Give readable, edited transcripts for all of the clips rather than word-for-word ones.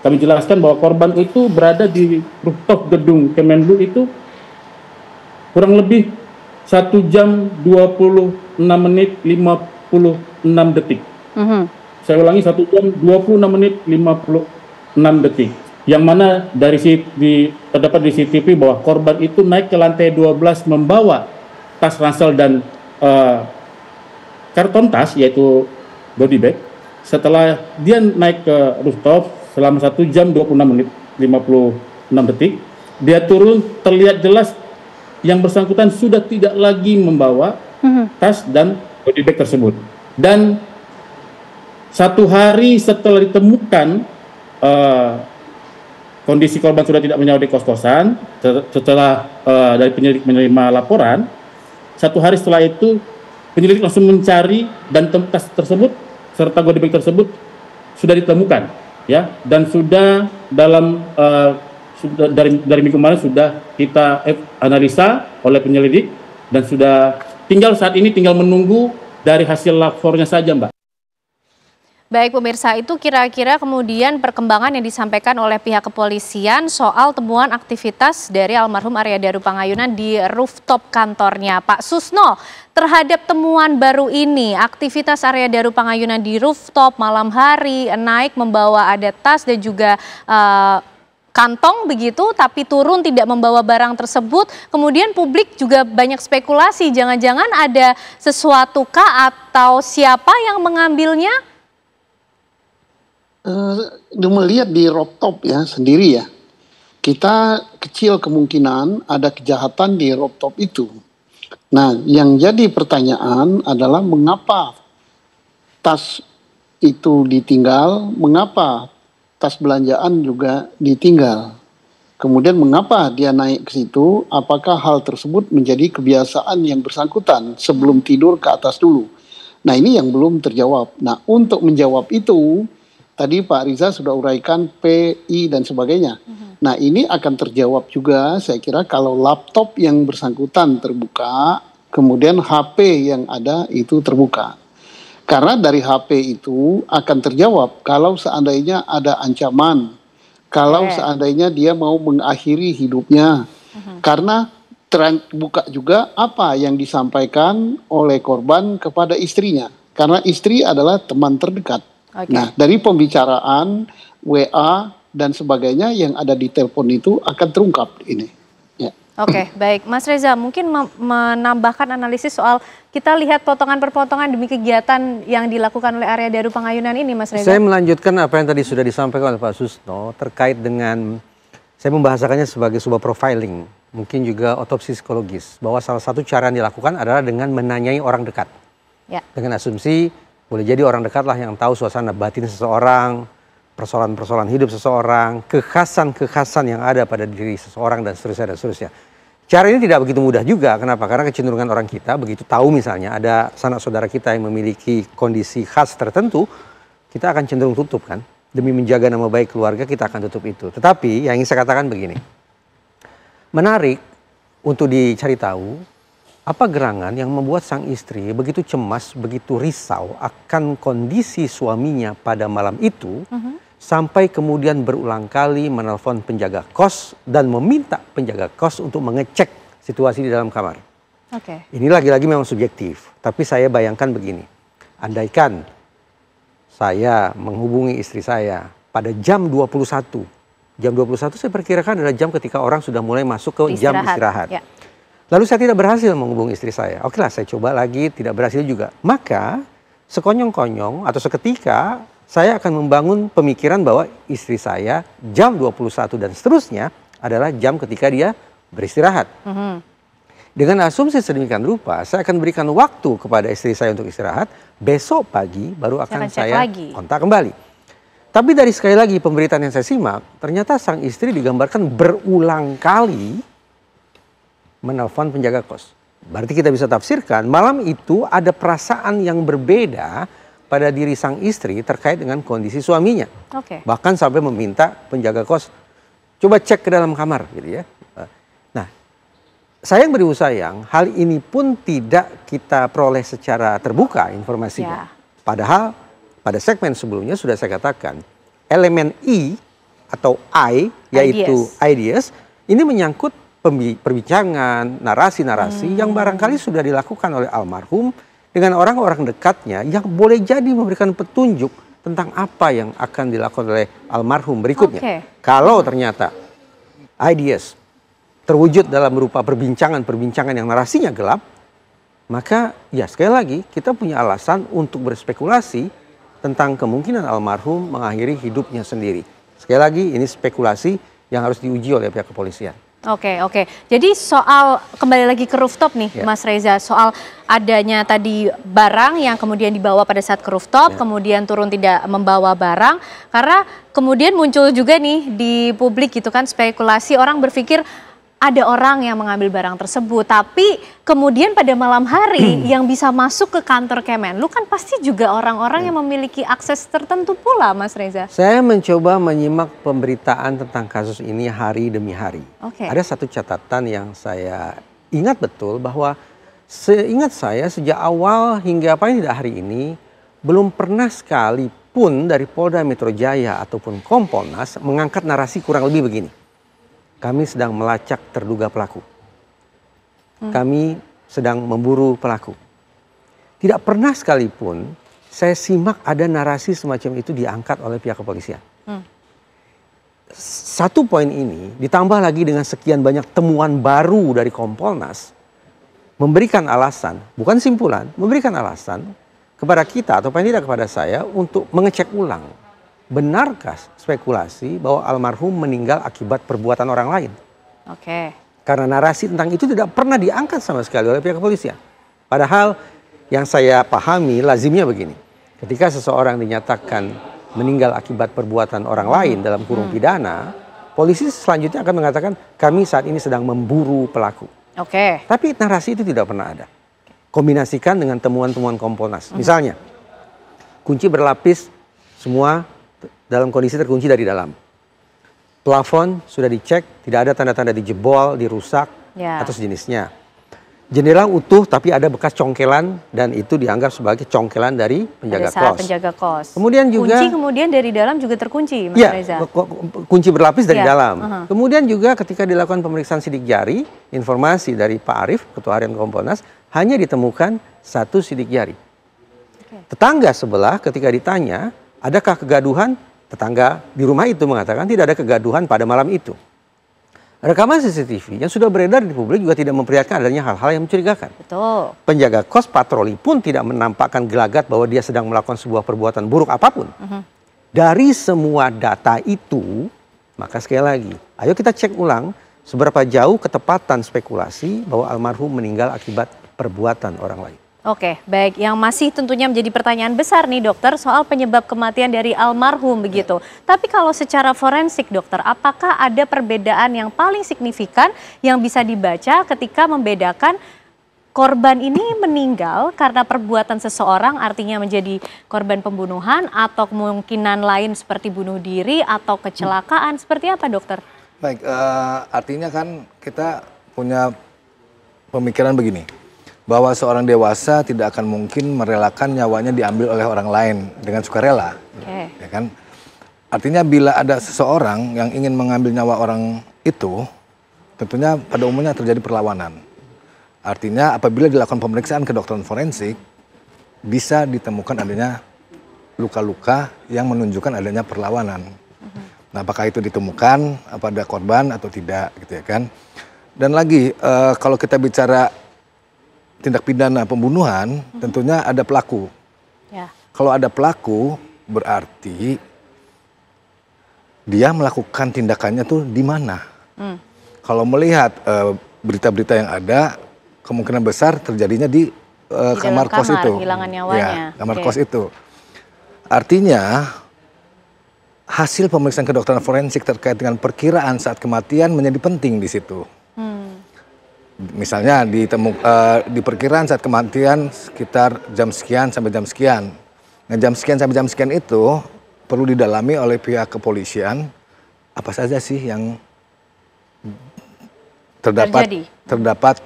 kami jelaskan bahwa korban itu berada di rooftop gedung Kemenlu itu kurang lebih 1 jam 26 menit 56 detik. Saya ulangi, 1 jam 26 menit 56 detik. Yang mana terdapat di CCTV bahwa korban itu naik ke lantai 12 membawa tas ransel dan karton tas, yaitu body bag. Setelah dia naik ke rooftop selama 1 jam 26 menit 56 detik, dia turun, terlihat jelas yang bersangkutan sudah tidak lagi membawa tas dan body bag tersebut. Dan 1 hari setelah ditemukan kondisi korban sudah tidak bernyawa di kos-kosan, setelah dari penyelidik menerima laporan, 1 hari setelah itu penyelidik langsung mencari dan tas tersebut serta body bag tersebut sudah ditemukan, ya, dan sudah dalam dari minggu kemarin sudah kita analisa oleh penyelidik dan sudah saat ini tinggal menunggu dari hasil lapornya saja, Mbak. Baik pemirsa, itu kira-kira kemudian perkembangan yang disampaikan oleh pihak kepolisian soal temuan aktivitas dari almarhum Arya Daru Pangayunan di rooftop kantornya. Pak Susno, terhadap temuan baru ini, aktivitas Arya Daru Pangayunan di rooftop malam hari, naik membawa ada tas dan juga kantong begitu, tapi turun tidak membawa barang tersebut. Kemudian publik juga banyak spekulasi, jangan-jangan ada sesuatu kah atau siapa yang mengambilnya? Melihat di rooftop ya sendiri ya, kita kecil kemungkinan ada kejahatan di rooftop itu. Nah, yang jadi pertanyaan adalah mengapa tas itu ditinggal, mengapa tas belanjaan juga ditinggal. Kemudian mengapa dia naik ke situ, apakah hal tersebut menjadi kebiasaan yang bersangkutan sebelum tidur ke atas dulu. Nah, ini yang belum terjawab. Nah, untuk menjawab itu, tadi Pak Riza sudah uraikan PI dan sebagainya. Nah, ini akan terjawab juga saya kira kalau laptop yang bersangkutan terbuka, kemudian HP yang ada itu terbuka. Karena dari HP itu akan terjawab kalau seandainya ada ancaman, kalau seandainya dia mau mengakhiri hidupnya. Karena terbuka juga apa yang disampaikan oleh korban kepada istrinya. Karena istri adalah teman terdekat. Nah, dari pembicaraan, WA, dan sebagainya yang ada di telepon itu akan terungkap ini. Ya. Oke, baik. Mas Reza, mungkin menambahkan analisis soal kita lihat potongan per potongan demi kegiatan yang dilakukan oleh Arya Daru Pangayunan ini, Mas Reza. Saya melanjutkan apa yang tadi sudah disampaikan oleh Pak Susno terkait dengan, saya membahasakannya sebagai sebuah profiling, mungkin juga otopsi psikologis, bahwa salah satu cara yang dilakukan adalah dengan menanyai orang dekat. Ya. Dengan asumsi, boleh jadi orang dekatlah yang tahu suasana batin seseorang, persoalan-persoalan hidup seseorang, kekhasan-kekhasan yang ada pada diri seseorang, dan seterusnya, dan seterusnya. Cara ini tidak begitu mudah juga. Kenapa? Karena kecenderungan orang kita begitu tahu misalnya ada sanak saudara kita yang memiliki kondisi khas tertentu, kita akan cenderung tutup kan. Demi menjaga nama baik keluarga kita akan tutup itu. Tetapi yang ingin saya katakan begini, menarik untuk dicari tahu, apa gerangan yang membuat sang istri begitu cemas, begitu risau akan kondisi suaminya pada malam itu, sampai kemudian berulang kali menelpon penjaga kos dan meminta penjaga kos untuk mengecek situasi di dalam kamar. Ini lagi-lagi memang subjektif, tapi saya bayangkan begini, andaikan saya menghubungi istri saya pada jam 21, jam 21 saya perkirakan adalah jam ketika orang sudah mulai masuk ke jam istirahat. Ya. Lalu saya tidak berhasil menghubungi istri saya. Oke lah, saya coba lagi, tidak berhasil juga. Maka sekonyong-konyong atau seketika saya akan membangun pemikiran bahwa istri saya jam 21 dan seterusnya adalah jam ketika dia beristirahat. Dengan asumsi sedemikian rupa, saya akan berikan waktu kepada istri saya untuk istirahat. Besok pagi baru akan saya kontak kembali. Tapi dari sekali lagi pemberitaan yang saya simak, ternyata sang istri digambarkan berulang kali menelpon penjaga kos. Berarti kita bisa tafsirkan malam itu ada perasaan yang berbeda pada diri sang istri terkait dengan kondisi suaminya. Bahkan sampai meminta penjaga kos coba cek ke dalam kamar gitu ya. Nah, sayang beribu sayang, hal ini pun tidak kita peroleh secara terbuka informasinya. Padahal pada segmen sebelumnya sudah saya katakan, elemen I atau I, yaitu ideas, ini menyangkut perbincangan, narasi-narasi yang barangkali sudah dilakukan oleh almarhum dengan orang-orang dekatnya yang boleh jadi memberikan petunjuk tentang apa yang akan dilakukan oleh almarhum berikutnya. Kalau ternyata ideas terwujud dalam berupa perbincangan-perbincangan yang narasinya gelap, maka ya sekali lagi kita punya alasan untuk berspekulasi tentang kemungkinan almarhum mengakhiri hidupnya sendiri. Sekali lagi ini spekulasi yang harus diuji oleh pihak kepolisian. Oke. Jadi soal kembali lagi ke rooftop nih, Mas Reza, soal adanya tadi barang yang kemudian dibawa pada saat ke rooftop, kemudian turun tidak membawa barang, karena kemudian muncul juga nih di publik gitu kan spekulasi, orang berpikir ada orang yang mengambil barang tersebut, tapi kemudian pada malam hari yang bisa masuk ke kantor Kemenlu kan pasti juga orang-orang yang memiliki akses tertentu pula, Mas Reza. Saya mencoba menyimak pemberitaan tentang kasus ini hari demi hari. Ada satu catatan yang saya ingat betul bahwa seingat saya sejak awal hingga paling tidak hari ini belum pernah sekalipun dari Polda Metro Jaya ataupun Kompolnas mengangkat narasi kurang lebih begini. Kami sedang melacak terduga pelaku. Kami sedang memburu pelaku. Tidak pernah sekalipun saya simak ada narasi semacam itu diangkat oleh pihak kepolisian. Satu poin ini ditambah lagi dengan sekian banyak temuan baru dari Kompolnas, memberikan alasan, bukan simpulan, memberikan alasan kepada kita atau paling tidak kepada saya untuk mengecek ulang. Benarkah spekulasi bahwa almarhum meninggal akibat perbuatan orang lain? Karena narasi tentang itu tidak pernah diangkat sama sekali oleh pihak kepolisian. Padahal yang saya pahami lazimnya begini. Ketika seseorang dinyatakan meninggal akibat perbuatan orang lain dalam kurung pidana, polisi selanjutnya akan mengatakan kami saat ini sedang memburu pelaku. Tapi narasi itu tidak pernah ada. Kombinasikan dengan temuan-temuan Kompolnas. Misalnya, kunci berlapis semua dalam kondisi terkunci dari dalam. Plafon sudah dicek, tidak ada tanda-tanda dijebol, dirusak, atau sejenisnya. Jendela utuh tapi ada bekas congkelan dan itu dianggap sebagai congkelan dari penjaga kos. Kemudian juga kunci kemudian dari dalam juga terkunci, Mas Reza. Kunci berlapis dari dalam. Kemudian juga ketika dilakukan pemeriksaan sidik jari, informasi dari Pak Arief, Ketua Harian Kompolnas, hanya ditemukan 1 sidik jari. Tetangga sebelah ketika ditanya, adakah kegaduhan? Tetangga di rumah itu mengatakan tidak ada kegaduhan pada malam itu. Rekaman CCTV yang sudah beredar di publik juga tidak memperlihatkan adanya hal-hal yang mencurigakan. Penjaga kos patroli pun tidak menampakkan gelagat bahwa dia sedang melakukan sebuah perbuatan buruk apapun. Dari semua data itu, maka sekali lagi, ayo kita cek ulang seberapa jauh ketepatan spekulasi bahwa almarhum meninggal akibat perbuatan orang lain. Baik. Yang masih tentunya menjadi pertanyaan besar nih dokter soal penyebab kematian dari almarhum begitu. Tapi kalau secara forensik dokter, apakah ada perbedaan yang paling signifikan yang bisa dibaca ketika membedakan korban ini meninggal karena perbuatan seseorang artinya menjadi korban pembunuhan atau kemungkinan lain seperti bunuh diri atau kecelakaan, seperti apa dokter? Baik, artinya kan kita punya pemikiran begini. Bahwa seorang dewasa tidak akan mungkin merelakan nyawanya diambil oleh orang lain dengan sukarela, ya kan? Artinya bila ada seseorang yang ingin mengambil nyawa orang itu, tentunya pada umumnya terjadi perlawanan. Artinya apabila dilakukan pemeriksaan kedokteran forensik, bisa ditemukan adanya luka-luka yang menunjukkan adanya perlawanan. Nah, apakah itu ditemukan pada korban atau tidak, gitu ya kan? Dan lagi, kalau kita bicara tindak pidana pembunuhan, tentunya ada pelaku. Kalau ada pelaku, berarti dia melakukan tindakannya tuh di mana. Kalau melihat berita-berita yang ada, kemungkinan besar terjadinya di kamar kos itu. Kehilangan nyawanya. Kamar kos itu. Artinya, hasil pemeriksaan kedokteran forensik terkait dengan perkiraan saat kematian menjadi penting di situ. Misalnya di perkiraan saat kematian sekitar jam sekian sampai jam sekian. Nah, jam sekian sampai jam sekian itu perlu didalami oleh pihak kepolisian apa saja sih yang terdapat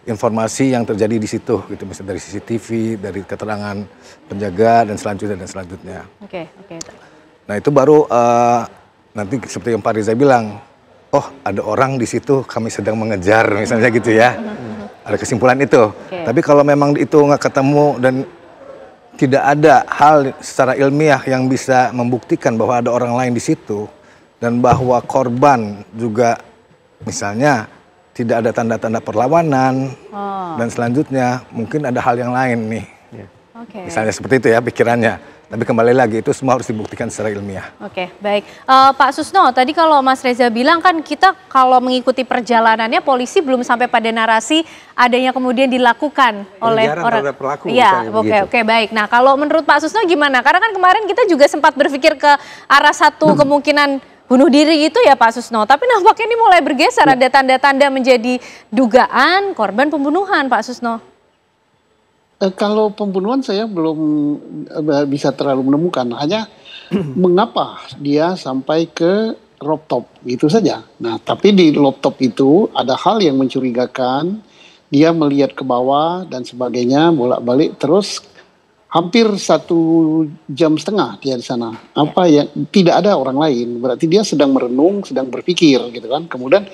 informasi yang terjadi di situ, gitu, misalnya dari CCTV, dari keterangan penjaga dan selanjutnya. Nah itu baru nanti seperti yang Pak Riza bilang, oh ada orang di situ kami sedang mengejar misalnya gitu ya. Ada kesimpulan itu. Tapi kalau memang itu nggak ketemu dan tidak ada hal secara ilmiah yang bisa membuktikan bahwa ada orang lain di situ dan bahwa korban juga misalnya tidak ada tanda-tanda perlawanan dan selanjutnya mungkin ada hal yang lain nih. Misalnya seperti itu ya pikirannya. Tapi kembali lagi itu semua harus dibuktikan secara ilmiah. Oke, baik. Pak Susno, tadi kalau Mas Reza bilang kan kita kalau mengikuti perjalanannya polisi belum sampai pada narasi adanya kemudian dilakukan oleh orang. Iya, oke, baik. Nah, kalau menurut Pak Susno gimana? Karena kan kemarin kita juga sempat berpikir ke arah satu kemungkinan bunuh diri itu ya Pak Susno. Tapi nampaknya ini mulai bergeser, ada tanda-tanda menjadi dugaan korban pembunuhan Pak Susno. Kalau pembunuhan saya belum bisa terlalu menemukan, hanya mengapa dia sampai ke laptop gitu saja. Nah, tapi di laptop itu ada hal yang mencurigakan, dia melihat ke bawah dan sebagainya, bolak-balik terus hampir 1,5 jam dia di sana. Apa yang tidak ada orang lain, berarti dia sedang merenung, sedang berpikir gitu kan. Kemudian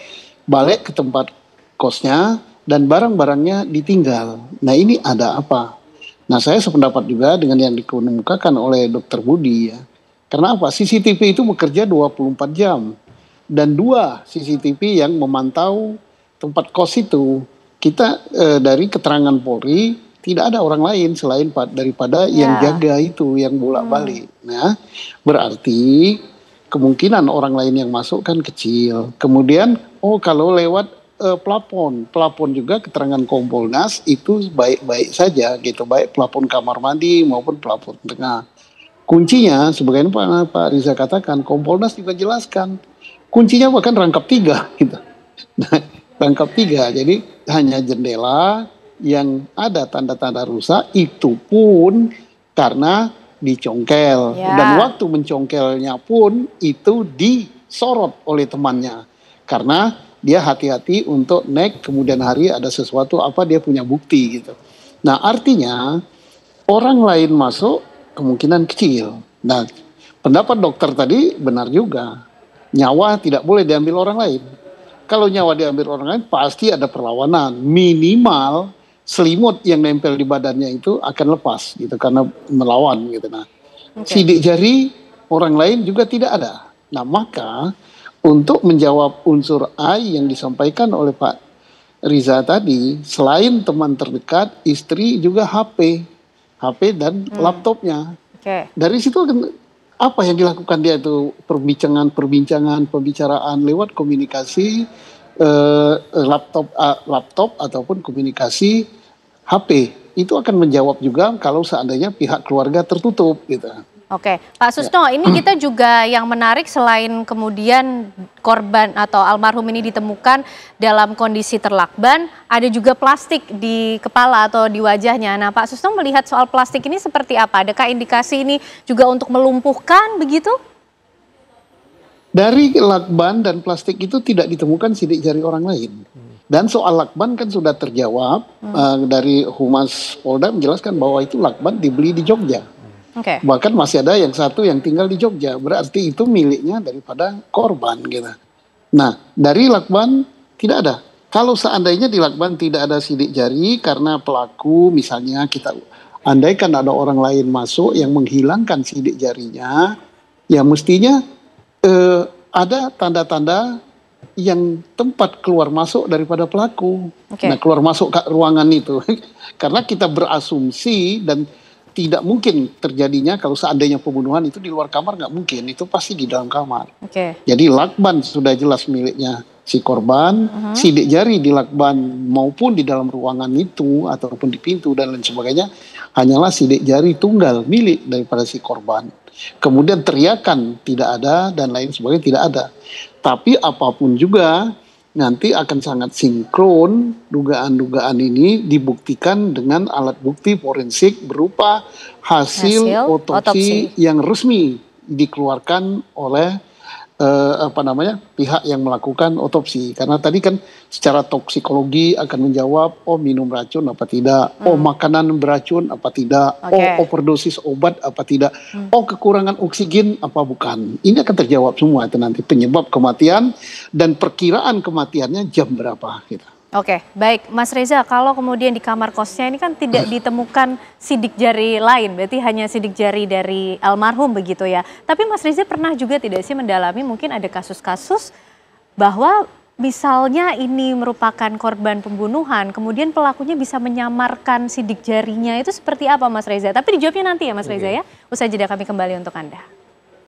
balik ke tempat kosnya dan barang-barangnya ditinggal. Nah ini ada apa? Nah saya sependapat juga dengan yang dikemukakan oleh Dr. Budi ya. Karena apa? CCTV itu bekerja 24 jam. Dan 2 CCTV yang memantau tempat kos itu. Kita dari keterangan Polri tidak ada orang lain selain daripada yang jaga itu, yang bolak-balik. Nah berarti kemungkinan orang lain yang masuk kan kecil. Kemudian kalau lewat pelapon juga keterangan Kompolnas itu baik-baik saja gitu, baik pelapon kamar mandi maupun pelapon tengah. Kuncinya sebagaimana Pak Riza katakan, Kompolnas juga jelaskan kuncinya bahkan rangkap 3 gitu. Nah, rangkap 3 jadi hanya jendela yang ada tanda-tanda rusak itu pun karena dicongkel dan waktu mencongkelnya pun itu disorot oleh temannya karena dia hati-hati untuk naik kemudian hari ada sesuatu apa dia punya bukti gitu. Nah artinya orang lain masuk kemungkinan kecil. Nah pendapat dokter tadi benar juga. Nyawa tidak boleh diambil orang lain. Kalau nyawa diambil orang lain pasti ada perlawanan. Minimal selimut yang nempel di badannya itu akan lepas gitu karena melawan gitu. Nah sidik jari orang lain juga tidak ada. Nah maka untuk menjawab unsur A yang disampaikan oleh Pak Riza tadi, selain teman terdekat, istri juga HP dan laptopnya. Dari situ apa yang dilakukan dia itu pembicaraan lewat komunikasi laptop ataupun komunikasi HP. Itu akan menjawab juga kalau seandainya pihak keluarga tertutup gitu. Oke, Pak Susno, ini kita juga yang menarik selain kemudian korban atau almarhum ini ditemukan dalam kondisi terlakban, ada juga plastik di kepala atau di wajahnya. Nah, Pak Susno melihat soal plastik ini seperti apa? Adakah indikasi ini juga untuk melumpuhkan begitu? Dari lakban dan plastik itu tidak ditemukan sidik jari orang lain. Dan soal lakban kan sudah terjawab dari Humas Polda menjelaskan bahwa itu lakban dibeli di Jogja. Bahkan masih ada yang satu yang tinggal di Jogja, berarti itu miliknya daripada korban gitu. Nah dari lakban tidak ada. Kalau seandainya di lakban tidak ada sidik jari karena pelaku misalnya kita andaikan ada orang lain masuk yang menghilangkan sidik jarinya, ya mestinya ada tanda-tanda yang tempat keluar masuk daripada pelaku. Nah keluar masuk ke ruangan itu karena kita berasumsi dan tidak mungkin terjadinya kalau seandainya pembunuhan itu di luar kamar, nggak mungkin, itu pasti di dalam kamar. Jadi lakban sudah jelas miliknya si korban, sidik jari di lakban maupun di dalam ruangan itu ataupun di pintu dan lain sebagainya hanyalah sidik jari tunggal milik daripada si korban. Kemudian teriakan tidak ada dan lain sebagainya tidak ada. Tapi apapun juga nanti akan sangat sinkron dugaan-dugaan ini dibuktikan dengan alat bukti forensik berupa hasil otopsi yang resmi dikeluarkan oleh pihak yang melakukan otopsi, karena tadi kan secara toksikologi akan menjawab minum racun apa tidak, makanan beracun apa tidak, overdosis obat apa tidak, kekurangan oksigen apa bukan. Ini akan terjawab semua itu nanti, penyebab kematian dan perkiraan kematiannya jam berapa gitu. Oke, baik Mas Reza, kalau kemudian di kamar kosnya ini kan tidak ditemukan sidik jari lain, berarti hanya sidik jari dari almarhum begitu ya. Tapi Mas Reza pernah juga tidak sih mendalami mungkin ada kasus-kasus bahwa misalnya ini merupakan korban pembunuhan, kemudian pelakunya bisa menyamarkan sidik jarinya, itu seperti apa Mas Reza? Tapi dijawabnya nanti ya Mas Reza ya, usai jeda kami kembali untuk Anda.